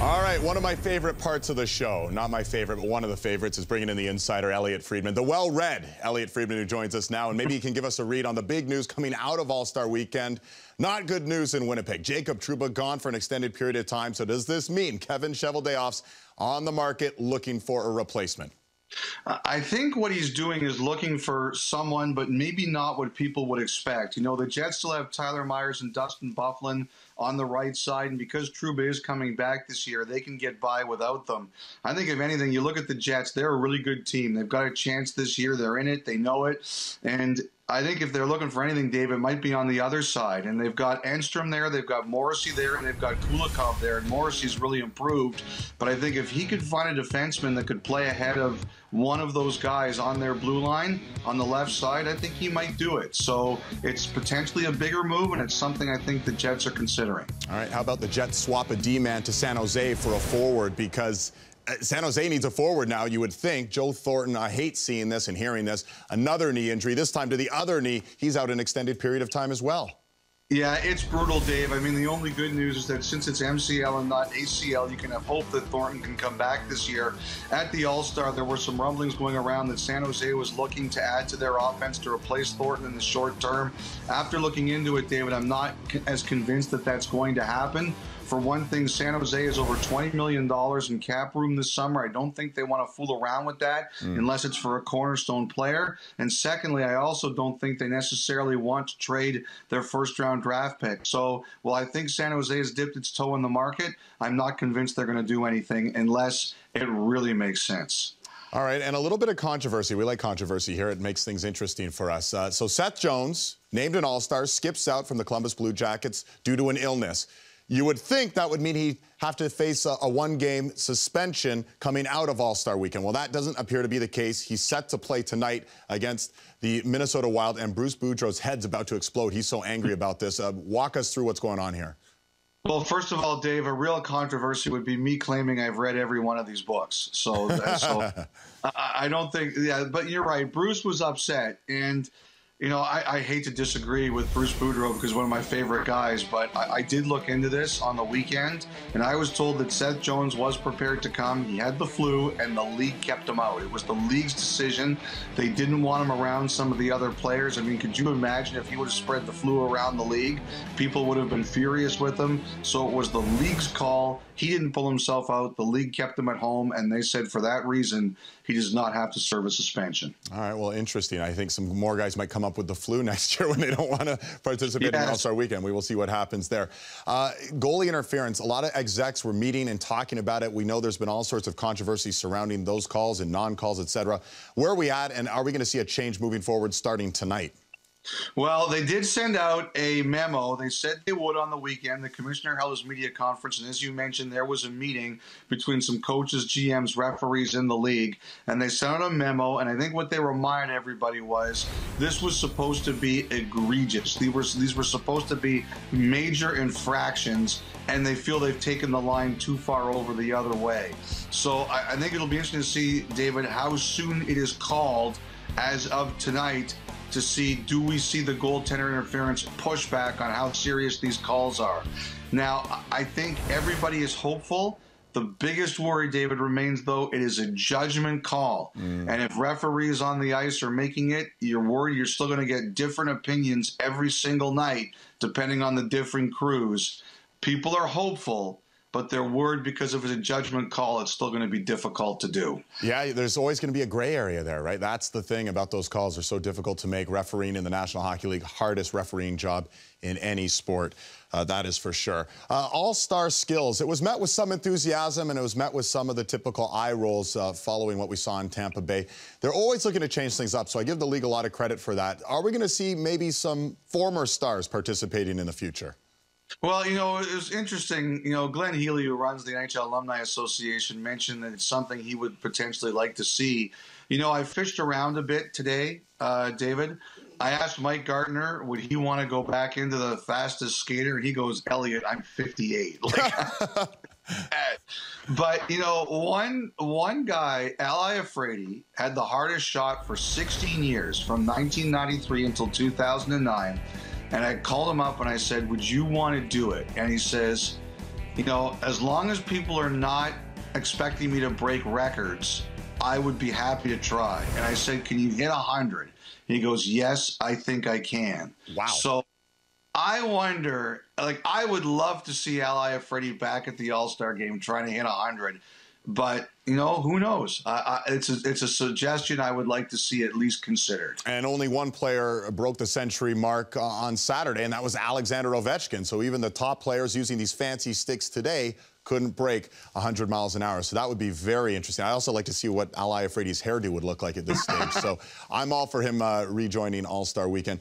All right, one of my favorite parts of the show, not my favorite, but one of the favorites, is bringing in the insider, Elliotte Friedman, the well-read Elliotte Friedman, who joins us now, and maybe he can give us a read on the big news coming out of All-Star Weekend. Not good news in Winnipeg. Jacob Trouba gone for an extended period of time, so does this mean Kevin Cheveldayoff's on the market looking for a replacement? I think what he's doing is looking for someone, but maybe not what people would expect. You know, the Jets still have Tyler Myers and Dustin Byfuglien on the right side, and because Trouba is coming back this year, they can get by without them. I think, if anything, you look at the Jets, they're a really good team. They've got a chance this year. They're in it. They know it. And I think if they're looking for anything, Dave, it might be on the other side. And they've got Enstrom there, they've got Morrissey there, and they've got Kulikov there. And Morrissey's really improved. But I think if he could find a defenseman that could play ahead of one of those guys on their blue line on the left side, I think he might do it. So it's potentially a bigger move, and it's something I think the Jets are considering. All right, how about the Jets swap a D-man to San Jose for a forward? Because San Jose needs a forward now, you would think. Joe Thornton, I hate seeing this and hearing this. Another knee injury, this time to the other knee. He's out an extended period of time as well. Yeah, it's brutal, Dave. I mean, the only good news is that since it's MCL and not ACL, you can have hope that Thornton can come back this year. At the All-Star, there were some rumblings going around that San Jose was looking to add to their offense to replace Thornton in the short term. After looking into it, David, I'm not as convinced that that's going to happen. For one thing, San Jose is over $20 million in cap room this summer. I don't think they want to fool around with that unless it's for a cornerstone player. And secondly, I also don't think they necessarily want to trade their first-round draft pick. So while I think San Jose has dipped its toe in the market, I'm not convinced they're going to do anything unless it really makes sense. All right, and a little bit of controversy. We like controversy here. It makes things interesting for us. So Seth Jones, named an All-Star, skips out from the Columbus Blue Jackets due to an illness. You would think that would mean he'd have to face a one-game suspension coming out of All-Star Weekend. Well, that doesn't appear to be the case. He's set to play tonight against the Minnesota Wild, and Bruce Boudreau's head's about to explode. He's so angry about this. Walk us through what's going on here. Well, first of all, Dave, a real controversy would be me claiming I've read every one of these books. So I don't think, yeah, but you're right. Bruce was upset, and you know, I hate to disagree with Bruce Boudreau because one of my favorite guys, but I did look into this on the weekend, and I was told that Seth Jones was prepared to come. He had the flu, and the league kept him out. It was the league's decision. They didn't want him around some of the other players. I mean, could you imagine if he would have spread the flu around the league? People would have been furious with him. So it was the league's call. He didn't pull himself out. The league kept him at home, and they said for that reason, he does not have to serve a suspension. All right, well, interesting. I think some more guys might come up with the flu next year when they don't want to participate in the All-Star Weekend. We will see what happens there. Goalie interference, a lot of execs were meeting and talking about it. We know there's been all sorts of controversy surrounding those calls and non-calls, et cetera. Where are we at, and are we going to see a change moving forward starting tonight? Well, they did send out a memo. They said they would on the weekend. The commissioner held his media conference, and as you mentioned, there was a meeting between some coaches, GMs, referees in the league, and they sent out a memo, and I think what they reminded everybody was this was supposed to be egregious. These were supposed to be major infractions, and they feel they've taken the line too far over the other way. So I think it'll be interesting to see, David, how soon it is called as of tonight to see, do we see the goaltender interference pushback on how serious these calls are. Now, I think everybody is hopeful. The biggest worry, David, remains, though, it is a judgment call. And if referees on the ice are making it, you're worried you're still going to get different opinions every single night, depending on the different crews. People are hopeful, but they're worried because if it's a judgment call, it's still going to be difficult to do. Yeah, there's always going to be a gray area there, right? That's the thing about those calls. They're so difficult to make. Refereeing in the National Hockey League, hardest refereeing job in any sport. That is for sure. All-star skills. It was met with some enthusiasm, and it was met with some of the typical eye rolls following what we saw in Tampa Bay. They're always looking to change things up, so I give the league a lot of credit for that. Are we going to see maybe some former stars participating in the future? Well, you know, it was interesting. You know, Glenn Healy, who runs the NHL Alumni Association, mentioned that it's something he would potentially like to see. You know, I fished around a bit today, David. I asked Mike Gardner, would he want to go back into the fastest skater? And he goes, Elliotte, I'm 58. But, you know, one guy, Elliotte Friedman, had the hardest shot for 16 years, from 1993 until 2009. And I called him up and I said, would you want to do it? And he says, You know, as long as people are not expecting me to break records, I would be happy to try. And I said, can you hit 100? He goes, yes, I think I can. Wow. So I wonder, like, I would love to see Elliotte Friedman back at the All-Star Game trying to hit 100. But, you know, who knows? It's a suggestion I would like to see at least considered. And only one player broke the century mark on Saturday, and that was Alexander Ovechkin. So even the top players using these fancy sticks today couldn't break 100 miles an hour. So that would be very interesting. I also like to see what Elliotte Friedman's hairdo would look like at this stage. So I'm all for him rejoining All-Star Weekend.